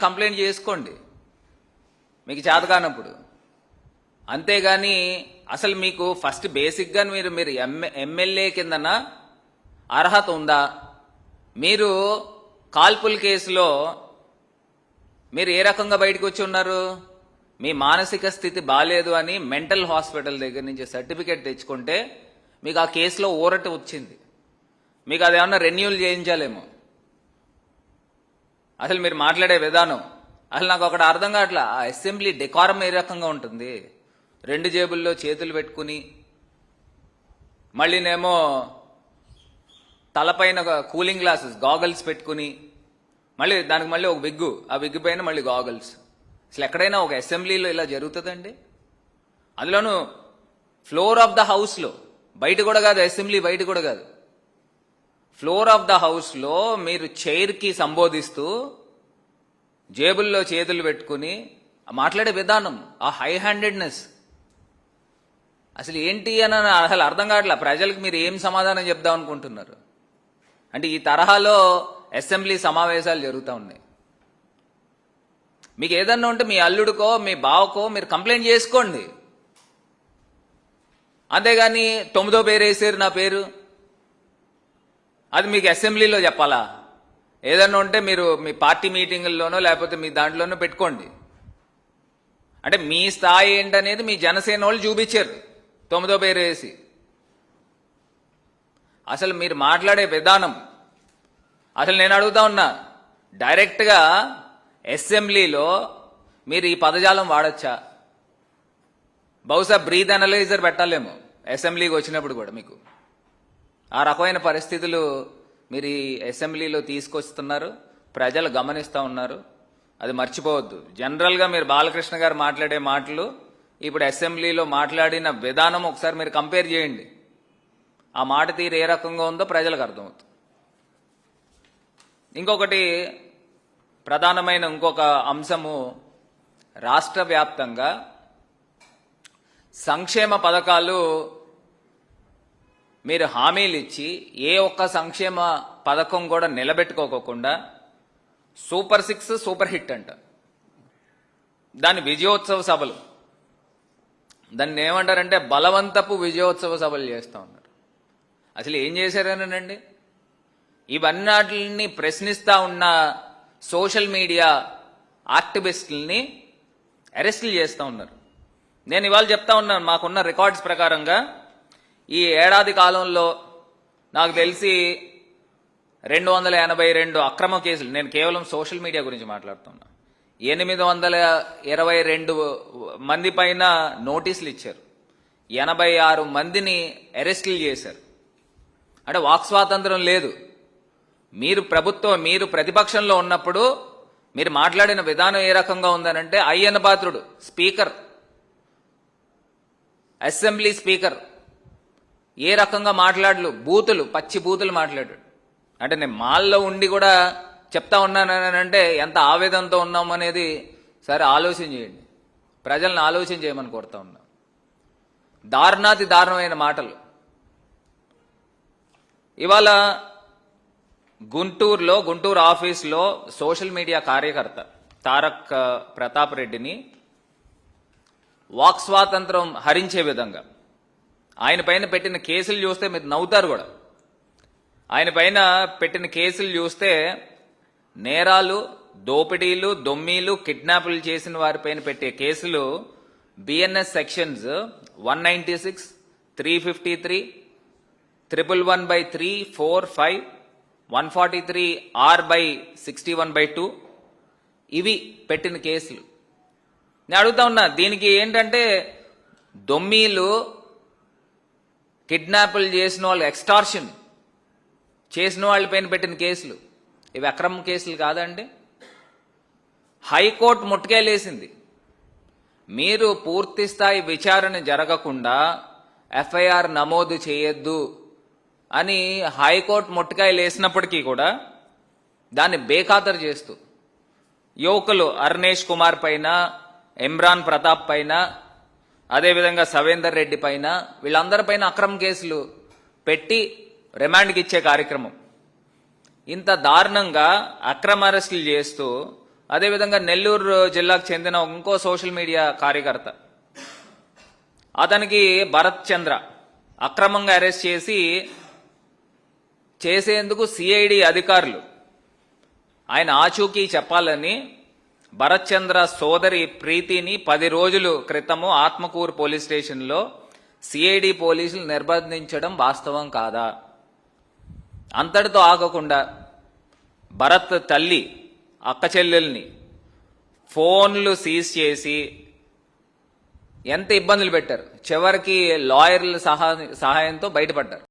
Complaint చేసుకోండి మీకు చేత కానప్పుడు. అంతేగాని అసలు మీకు ఫస్ట్ బేసిక్గా మీరు ఎమ్మెల్యే కిందన అర్హత ఉందా? మీరు కాల్పుల కేసులో మీరు ఏ రకంగా బయటకు వచ్చి ఉన్నారు? మీ మానసిక స్థితి బాలేదు అని మెంటల్ హాస్పిటల్ దగ్గర నుంచి సర్టిఫికేట్ తెచ్చుకుంటే మీకు ఆ కేసులో ఊరట వచ్చింది. మీకు అదేమన్నా రెన్యూల్ చేయించాలేమో. అసలు మీరు మాట్లాడే విధానం అసలు నాకు ఒకటి అర్థం కావట్లా. ఆ అసెంబ్లీ డెకారం ఏ రకంగా ఉంటుంది? రెండు జేబుల్లో చేతులు పెట్టుకుని మళ్ళీనేమో తలపైన కూలింగ్ గ్లాసెస్ గాగల్స్ పెట్టుకుని మళ్ళీ దానికి మళ్ళీ ఒక విగ్గు, ఆ విగ్గు పైన మళ్ళీ గాగల్స్. అసలు ఎక్కడైనా ఒక అసెంబ్లీలో ఇలా జరుగుతుందండి? అందులోనూ ఫ్లోర్ ఆఫ్ ద హౌస్లో, బయట కూడా కాదు, అసెంబ్లీ బయట కూడా కాదు, ఫ్లోర్ ఆఫ్ ద హౌస్లో మీరు చైర్కి సంబోధిస్తూ జేబుల్లో చేతులు పెట్టుకుని మాట్లాడే విధానం, ఆ హై హ్యాండెడ్నెస్ అసలు ఏంటి అని అసలు అర్థం కావట్లా. ప్రజలకు మీరు ఏం సమాధానం చెప్దాం అనుకుంటున్నారు? అంటే ఈ తరహాలో అసెంబ్లీ సమావేశాలు జరుగుతూ ఉన్నాయి. మీకు ఏదన్నా ఉంటే మీ అల్లుడికో మీ బావకో మీరు కంప్లైంట్ చేసుకోండి. అంతేగాని 9వ పేరు వేసారు నా పేరు, అది మీకు అసెంబ్లీలో చెప్పాలా? ఏదన్నా ఉంటే మీరు మీ పార్టీ మీటింగుల్లోనో లేకపోతే మీ దాంట్లోనో పెట్టుకోండి. అంటే మీ స్థాయి ఏంటనేది మీ జనసేన వాళ్ళు చూపించారు 9వ పేరు వేసి. అసలు మీరు మాట్లాడే విధానం అసలు నేను అడుగుతా ఉన్నా, డైరెక్ట్గా అసెంబ్లీలో మీరు ఈ పదజాలం వాడచ్చా? బహుశా బ్రీత్ అనలైజర్ పెట్టాలేమో అసెంబ్లీకి వచ్చినప్పుడు కూడా. మీకు ఆ రకమైన పరిస్థితులు మీరు ఈ అసెంబ్లీలో తీసుకొస్తున్నారు, ప్రజలు గమనిస్తూ ఉన్నారు. అది మర్చిపోవద్దు. జనరల్గా మీరు బాలకృష్ణ గారు మాట్లాడే మాటలు ఇప్పుడు అసెంబ్లీలో మాట్లాడిన విధానం ఒకసారి మీరు కంపేర్ చేయండి. ఆ మాట తీరు ఏ రకంగా ఉందో ప్రజలకు అర్థమవుతుంది. ఇంకొకటి ప్రధానమైన ఇంకొక అంశము, రాష్ట్ర వ్యాప్తంగా సంక్షేమ పథకాలు మీరు హామీలు ఇచ్చి ఏ ఒక్క సంక్షేమ పథకం కూడా నిలబెట్టుకోకుండా సూపర్ 6 సూపర్ హిట్ అంట. దాని విజయోత్సవ సభలు, దాన్ని ఏమంటారంటే బలవంతపు విజయోత్సవ సభలు చేస్తూ ఉన్నారు. అసలు ఏం చేశారనండి? ఇవన్నిటిని ప్రశ్నిస్తూ ఉన్న సోషల్ మీడియా యాక్టివిస్టుల్ని అరెస్టులు చేస్తూ ఉన్నారు. నేను ఇవాళ చెప్తా ఉన్నాను, మాకున్న రికార్డ్స్ ప్రకారంగా ఈ ఏడాది కాలంలో నాకు తెలిసి 282 అక్రమ కేసులు, నేను కేవలం సోషల్ మీడియా గురించి మాట్లాడుతున్నా, 822 మంది పైన నోటీసులు ఇచ్చారు, 86 మందిని అరెస్టులు చేశారు. అంటే వాక్ స్వాతంత్రం లేదు. మీరు ప్రతిపక్షంలో ఉన్నప్పుడు మీరు మాట్లాడిన విధానం ఏ రకంగా ఉందనంటే, Ayyanna Patrudu speaker, assembly speaker ఏ రకంగా మాట్లాడలు, పచ్చి బూతులు మాట్లాడాడు. అంటే నేను మాల్లో ఉండి కూడా చెప్తా ఉన్నానంటే ఎంత ఆవేదనతో ఉన్నాం అనేది సరే ఆలోచన చేయండి. ప్రజలను ఆలోచన చేయమని కోరుతా ఉన్నా. దారుణాతి దారుణమైన మాటలు. ఇవాళ గుంటూరు ఆఫీస్లో సోషల్ మీడియా కార్యకర్త తారక్ ప్రతాప్ రెడ్డిని వాక్ స్వాతంత్రం హరించే విధంగా ఆయన పైన పెట్టిన కేసులు చూస్తే మీరు నవ్వుతారు కూడా. ఆయన పైన పెట్టిన కేసులు చూస్తే నేరాలు, దోపిడీలు, దొమ్మీలు, కిడ్నాపులు చేసిన వారిపైన పెట్టే కేసులు బిఎన్ఎస్ సెక్షన్స్ 196, 353, 111/3, 4, 5, 143 R/61/2 ఇవి పెట్టిన కేసులు. నేను అడుగుతా ఉన్నా, దీనికి ఏంటంటే దొమ్మీలు, కిడ్నాపులు చేసిన వాళ్ళు, ఎక్స్టార్షన్ చేసిన వాళ్ళపైన పెట్టిన కేసులు, ఇవి అక్రమ కేసులు కాదండి? హైకోర్టు ముట్టుకేలేసింది. మీరు పూర్తి స్థాయి విచారణ జరగకుండా ఎఫ్ఐఆర్ నమోదు చేయొద్దు అని హైకోర్టు ముట్టుకాయలు వేసినప్పటికీ కూడా దాన్ని బేఖాతరు చేస్తూ యువకులు అర్నేష్ కుమార్ పైన, ఇమ్రాన్ ప్రతాప్ పైన, అదేవిధంగా సవేందర్ రెడ్డి పైన, వీళ్ళందరిపైన అక్రమ కేసులు పెట్టి రిమాండ్కి ఇచ్చే కార్యక్రమం. ఇంత దారుణంగా అక్రమ అరెస్టులు చేస్తూ అదేవిధంగా నెల్లూరు జిల్లాకు చెందిన ఇంకో సోషల్ మీడియా కార్యకర్త, అతనికి భరత్ చంద్ర అక్రమంగా అరెస్ట్ చేసేందుకు సిఐడి అధికారులు ఆయన ఆచూకీ చెప్పాలని భరత్ చంద్ర సోదరి ప్రీతిని 10 రోజుల క్రితము ఆత్మకూరు పోలీస్ స్టేషన్లో సిఐడి పోలీసులు నిర్బంధించడం వాస్తవం కాదా? అంతటితో ఆగకుండా భరత్ తల్లి అక్క చెల్లెల్ని ఫోన్లు సీజ్ చేసి ఎంత ఇబ్బందులు పెట్టారు. చివరికి లాయర్ల సహాయంతో బయటపడ్డారు.